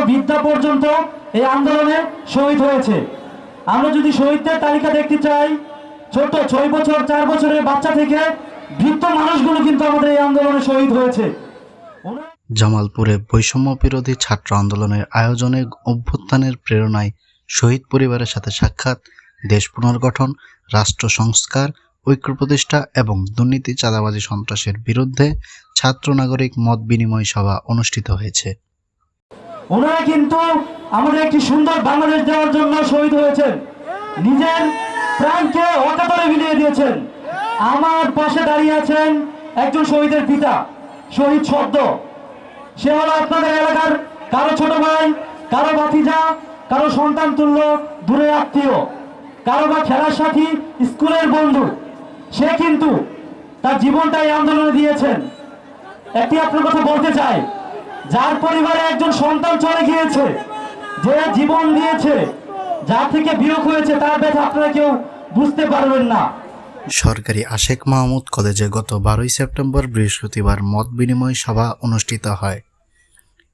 বৃদ্ধা পর্যন্ত এই আন্দোলনে শহীদ হয়েছে। আমরা যদি শহীদদের তালিকা দেখতে চাই, ছোট 6 বছর 4 বছরের বাচ্চা থেকে বৃদ্ধ মানুষগুলো কিন্তু আমাদের এই আন্দোলনে শহীদ হয়েছে। জামালপুরে বৈষম্য বিরোধী ছাত্র আন্দোলনের আয়োজনে অভ্যুত্থানের প্রেরণায় শহীদ পরিবারের সাথে সাক্ষাৎ, দেশ পুনর্গঠন, রাষ্ট্র সংস্কার, ঐক্য প্রতিষ্ঠা এবং দুর্নীতি, চাঁদাবাজি, সন্ত্রাসের বিরুদ্ধে ছাত্র নাগরিক মত বিনিময় সভা অনুষ্ঠিত হয়েছে। ওনারা কিন্তু আমাদের একটি সুন্দর বাংলাদেশ দেওয়ার জন্য শহীদ হয়েছেন, নিজের প্রাণকে অকাতরে বিলিয়ে দিয়েছেন। আমার পাশে দাঁড়িয়ে আছেন একজন শহীদের পিতা, শহীদ সদ্য। সে হলো আপনাদের এলাকার কারো ছোট ভাই, কারো ভাতিজা, কারো সন্তান তুল্য দূরের আত্মীয়, কারো বা খেলার সাথী, স্কুলের বন্ধু। সে কিন্তু তার জীবনটা এই আন্দোলনে দিয়েছেন। একটি আপনার কথা বলতে চাই, যার পরিবারে একজন সন্তান চলে গিয়েছে, যে জীবন দিয়েছে, যার থেকে বিয়োগ হয়েছে, তার ব্যথা আপনারা কেউ বুঝতে পারবেন না। সরকারি আশেক মাহমুদ কলেজে গত 12 সেপ্টেম্বর বৃহস্পতিবার মত বিনিময় সভা অনুষ্ঠিত হয়।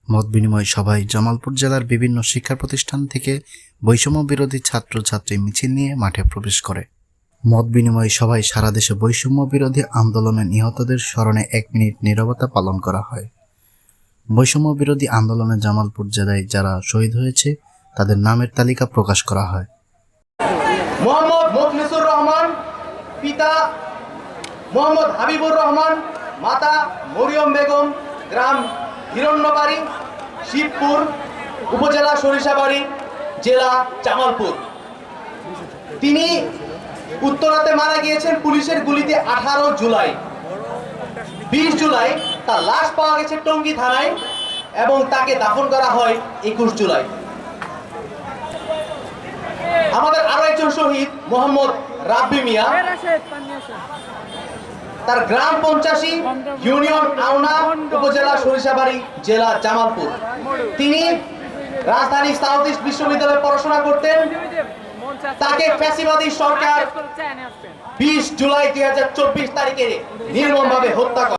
মত বিনিময় সভায় জামালপুর জেলার বিভিন্ন শিক্ষা প্রতিষ্ঠান থেকে বৈষম্য বিরোধী ছাত্রছাত্রী মিছিল নিয়ে মাঠে প্রবেশ করে। মত বিনিময় সভায় সারা দেশে বৈষম্য বিরোধী আন্দোলনে নিহতদের স্মরণে 1 মিনিট নীরবতা পালন করা হয়। বৈষম্য বিরোধী আন্দোলনে জামালপুর জেলায় যারা শহীদ হয়েছে তাদের নামের তালিকা প্রকাশ করা হয়। মোহাম্মদ মুখলিসুর রহমান, পিতা মোহাম্মদ হাবিবুর রহমান, মাতা মরিয়ম বেগম, গ্রাম হিরণ্যবাড়ি, শিবপুর, উপজেলা সরিষাবাড়ি, জেলা জামালপুর। তিনি উত্তরাতে মারা গিয়েছেন পুলিশের গুলিতে 18 জুলাই। 20 জুলাই তার লাশ পাওয়া গেছে টঙ্গী থানায় এবং তাকে দাফন করা হয় 21 জুলাই। আমাদের আরো একজন শহীদ মোহাম্মদ রাব্বি মিয়া, তার গ্রাম 85, ইউনিয়ন আওনা, উপজেলা সরিষাবাড়ি, জেলা জামালপুর। তিনি রাজধানী সাউথ ইস্ট বিশ্ববিদ্যালয়ে পড়াশোনা করতেন। তাকে ফ্যাসিবাদী সরকার 20 জুলাই 2024 তারিখে নির্মমভাবে হত্যা করে।